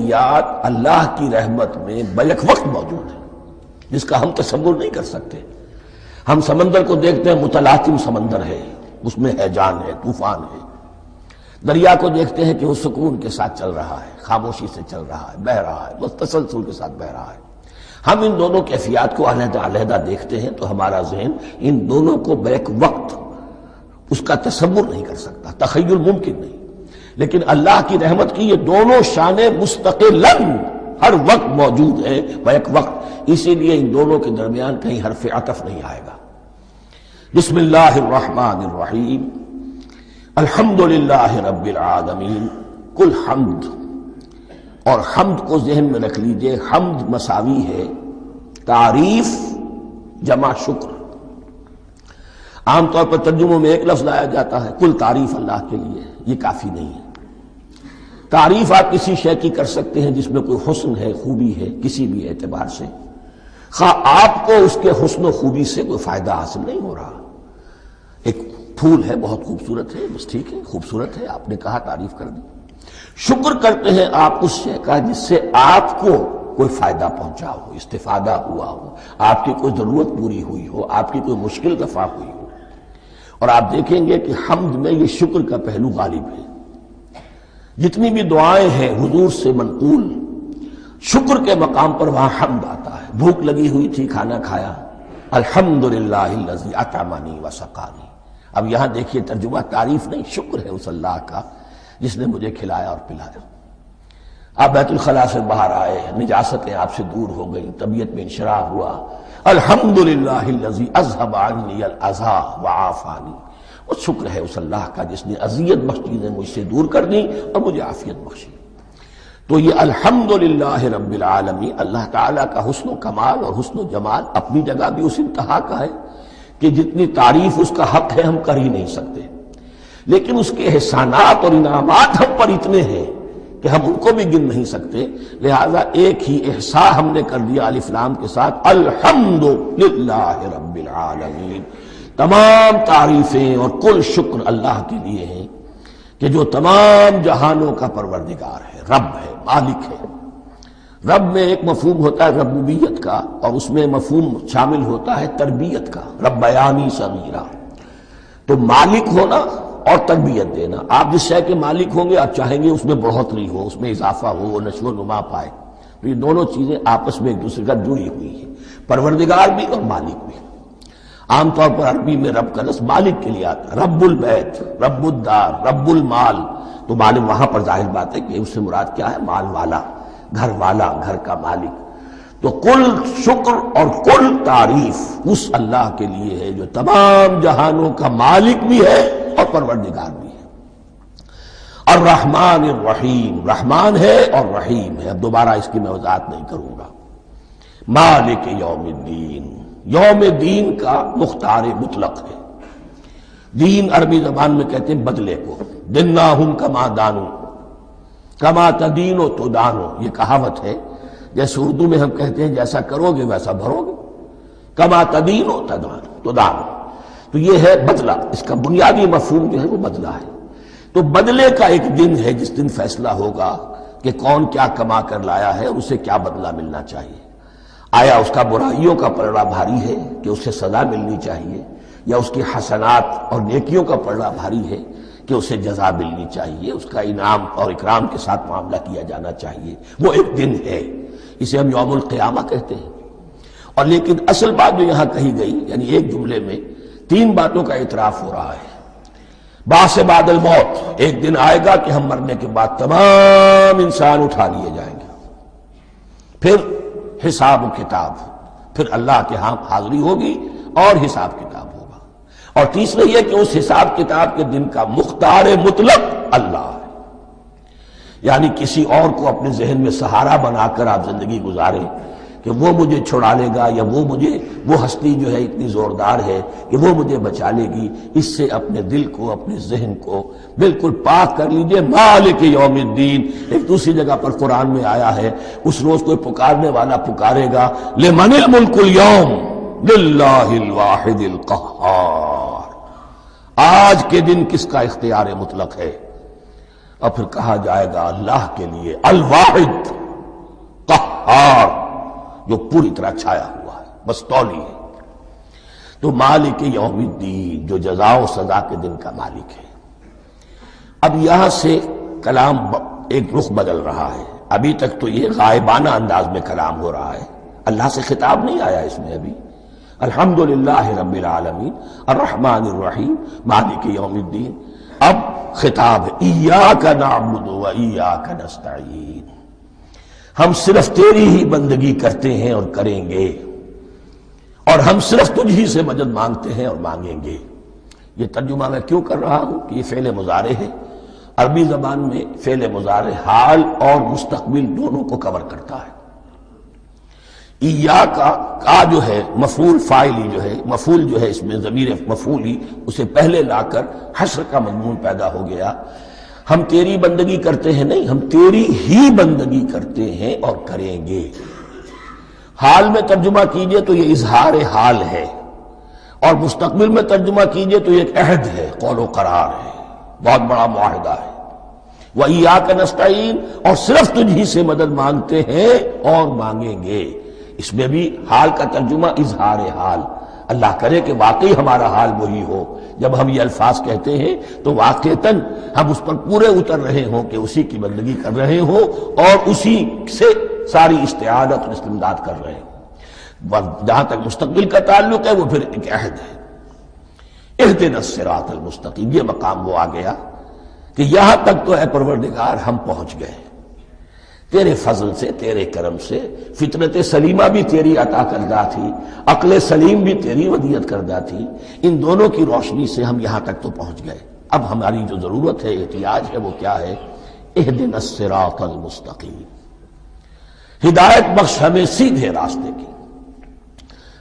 کیفیات اللہ کی رحمت میں بیک وقت موجود ہے جس کا ہم تصور نہیں کر سکتے۔ ہم سمندر کو دیکھتے ہیں، متلاطم سمندر ہے، اس میں ہیجان ہے، طوفان ہے۔ دریا کو دیکھتے ہیں کہ وہ سکون کے ساتھ چل رہا ہے، خاموشی سے چل رہا ہے، بہہ رہا ہے، بس تسلسل کے ساتھ بہہ رہا ہے۔ ہم ان دونوں کیفیات کو علیحدہ علیحدہ دیکھتے ہیں تو ہمارا ذہن ان دونوں کو بیک وقت اس کا تصور نہیں کر سکتا، تخیل ممکن نہیں۔ لیکن اللہ کی رحمت کی یہ دونوں شانیں مستقلاً ہر وقت موجود ہیں بیک وقت، اسی لیے ان دونوں کے درمیان کہیں حرف عطف نہیں آئے گا۔ بسم اللہ الرحمن الرحیم، الحمدللہ رب العالمین۔ کل حمد، اور حمد کو ذہن میں رکھ لیجئے، حمد مساوی ہے تعریف جمع شکر۔ عام طور پر ترجموں میں ایک لفظ لایا جاتا ہے، کل تعریف اللہ کے لیے، یہ کافی نہیں ہے۔ تعریف آپ کسی شے کی کر سکتے ہیں جس میں کوئی حسن ہے، خوبی ہے، کسی بھی اعتبار سے، خواہ آپ کو اس کے حسن و خوبی سے کوئی فائدہ حاصل نہیں ہو رہا۔ ایک پھول ہے، بہت خوبصورت ہے، بس ٹھیک ہے، خوبصورت ہے، آپ نے کہا، تعریف کر دی۔ شکر کرتے ہیں آپ اس شے کا جس سے آپ کو کوئی فائدہ پہنچا ہو، استفادہ ہوا ہو، آپ کی کوئی ضرورت پوری ہوئی ہو، آپ کی کوئی مشکل رفع ہوئی ہو۔ اور آپ دیکھیں گے کہ حمد میں یہ شکر کا پہلو غالب ہے۔ جتنی بھی دعائیں ہیں حضور سے منقول، شکر کے مقام پر وہاں حمد آتا ہے۔ بھوک لگی ہوئی تھی، کھانا کھایا، الحمدللہ الذی اطعمنی وسقانی۔ اب یہاں دیکھیے ترجمہ تعریف نہیں، شکر ہے اس اللہ کا جس نے مجھے کھلایا اور پلایا۔ آپ بیت الخلاء سے باہر آئے، نجاستیں آپ سے دور ہو گئیں، طبیعت میں انشراح ہوا، الحمدللہ الذی اذھب عنی الاذی وعافانی۔ وہ شکر ہے اس اللہ کا جس نے اذیت بخش چیزیں مجھ سے دور کر دیں اور مجھے عافیت بخشی۔ تو یہ الحمدللہ رب العالمین، اللہ تعالیٰ کا حسن و کمال اور حسن و جمال اپنی جگہ بھی اس انتہا کا ہے کہ جتنی تعریف اس کا حق ہے ہم کر ہی نہیں سکتے، لیکن اس کے احسانات اور انعامات ہم پر اتنے ہیں کہ ہم ان کو بھی گن نہیں سکتے۔ لہذا ایک ہی احصاء ہم نے کر دیا الف لام کے ساتھ، الحمدللہ رب العالمین۔ تمام تعریفیں اور کل شکر اللہ کے لیے ہیں کہ جو تمام جہانوں کا پروردگار ہے، رب ہے، مالک ہے۔ رب میں ایک مفہوم ہوتا ہے ربوبیت کا، اور اس میں مفہوم شامل ہوتا ہے تربیت کا، ربیانی صغیرہ۔ تو مالک ہونا اور تربیت دینا، آپ جس شے کے مالک ہوں گے آپ چاہیں گے اس میں بڑھوتری ہو، اس میں اضافہ ہو، وہ نشو و نما پائے۔ تو یہ دونوں چیزیں آپس میں ایک دوسرے کا جڑی ہوئی ہیں، پروردگار بھی اور مالک بھی۔ عام طور پر عربی میں رب کا لفظ مالک کے لیے آتا ہے، رب البیت، رب الدار، رب المال۔ تو مالک وہاں پر ظاہر بات ہے کہ اس سے مراد کیا ہے، مال والا، گھر والا، گھر کا مالک۔ تو کل شکر اور کل تعریف اس اللہ کے لیے ہے جو تمام جہانوں کا مالک بھی ہے اور پروردگار بھی ہے۔ الرحمن الرحیم، رحمان ہے اور رحیم ہے۔ اب دوبارہ اس کی میں وضاحت نہیں کروں گا۔ مالک یوم الدین، یوم دین کا مختار مطلق ہے۔ دین عربی زبان میں کہتے ہیں بدلے کو، دناہم کما دانو، کما تدینو تدانو، یہ کہاوت ہے۔ جیسے اردو میں ہم کہتے ہیں جیسا کرو گے ویسا بھرو گے، کما تدینو تدانو، تو یہ ہے بدلہ۔ اس کا بنیادی مفہوم جو ہے وہ بدلہ ہے۔ تو بدلے کا ایک دن ہے جس دن فیصلہ ہوگا کہ کون کیا کما کر لایا ہے اور اسے کیا بدلہ ملنا چاہیے۔ آیا اس کا برائیوں کا پلڑا بھاری ہے کہ اسے سزا ملنی چاہیے، یا اس کی حسنات اور نیکیوں کا پلڑا بھاری ہے کہ اسے جزا ملنی چاہیے، اس کا انعام اور اکرام کے ساتھ معاملہ کیا جانا چاہیے۔ وہ ایک دن ہے، اسے ہم یوم القیامہ کہتے ہیں۔ اور لیکن اصل بات جو یہاں کہی گئی، یعنی ایک جملے میں تین باتوں کا اعتراف ہو رہا ہے۔ بعث بعد الموت، ایک دن آئے گا کہ ہم مرنے کے بعد تمام انسان اٹھا لیے جائیں گے، پھر حساب و کتاب، پھر اللہ کے ہاں حاضری ہوگی اور حساب کتاب ہوگا۔ اور تیسرا یہ کہ اس حساب کتاب کے دن کا مختار مطلق اللہ ہے، یعنی کسی اور کو اپنے ذہن میں سہارا بنا کر آپ زندگی گزاریں کہ وہ مجھے چھڑا لے گا، یا وہ ہستی جو ہے اتنی زوردار ہے کہ وہ مجھے بچا لے گی، اس سے اپنے دل کو، اپنے ذہن کو بالکل پاک کر لیجئے۔ مالک یوم الدین، ایک دوسری جگہ پر قرآن میں آیا ہے، اس روز کوئی پکارنے والا پکارے گا، لمن الملک اليوم للہ الواحد القہار، آج کے دن کس کا اختیار مطلق ہے؟ اور پھر کہا جائے گا اللہ کے لیے الواحد قہار، جو پوری طرح چھایا ہوا ہے، مستولی ہے۔ تو مالک یوم الدین، جو جزا و سزا کے دن کا مالک ہے۔ اب یہاں سے کلام ایک رخ بدل رہا ہے۔ ابھی تک تو یہ غائبانہ انداز میں کلام ہو رہا ہے، اللہ سے خطاب نہیں آیا اس میں ابھی۔ الحمدللہ رب العالمین الرحمن الرحیم مالک یوم الدین، اب خطاب ہے ایاک نعبد و ایاک نستعین، ہم صرف تیری ہی بندگی کرتے ہیں اور کریں گے، اور ہم صرف تجھ ہی سے مدد مانگتے ہیں اور مانگیں گے۔ یہ ترجمہ میں کیوں کر رہا ہوں کہ یہ فعل مضارع ہے۔ عربی زبان میں فعل مضارع حال اور مستقبل دونوں کو کور کرتا ہے۔ ایاک کا جو ہے مفعول فاعلی جو ہے، مفعول جو ہے اس میں ضمیر مفعولی اسے پہلے لا کر حشر کا مضمون پیدا ہو گیا۔ ہم تیری بندگی کرتے ہیں نہیں، ہم تیری ہی بندگی کرتے ہیں اور کریں گے۔ حال میں ترجمہ کیجئے تو یہ اظہار حال ہے، اور مستقبل میں ترجمہ کیجئے تو یہ ایک عہد ہے، قول و قرار ہے، بہت بڑا معاہدہ ہے۔ وَإِيَّاكَ نَسْتَعِينُ، اور صرف تجھ ہی سے مدد مانگتے ہیں اور مانگیں گے۔ اس میں بھی حال کا ترجمہ اظہار حال، اللہ کرے کہ واقعی ہمارا حال وہی ہو، جب ہم یہ الفاظ کہتے ہیں تو واقعتاً ہم اس پر پورے اتر رہے ہوں کہ اسی کی بندگی کر رہے ہوں اور اسی سے ساری استعانت اور استمداد کر رہے ہیں۔ جہاں تک مستقبل کا تعلق ہے وہ پھر ایک عہد ہے۔ اہدنا الصراط المستقیم، یہ مقام وہ آ گیا کہ یہاں تک تو اے پروردگار ہم پہنچ گئے، تیرے فضل سے، تیرے کرم سے۔ فطرت سلیمہ بھی تیری عطا کردہ تھی، عقل سلیم بھی تیری ودیعت کردہ تھی، ان دونوں کی روشنی سے ہم یہاں تک تو پہنچ گئے۔ اب ہماری جو ضرورت ہے، احتیاج ہے، وہ کیا ہے؟ اہدنا الصراط المستقیم، ہدایت بخش ہمیں سیدھے راستے کی۔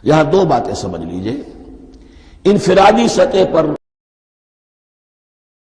یہاں دو باتیں سمجھ لیجئے۔ انفرادی سطح پر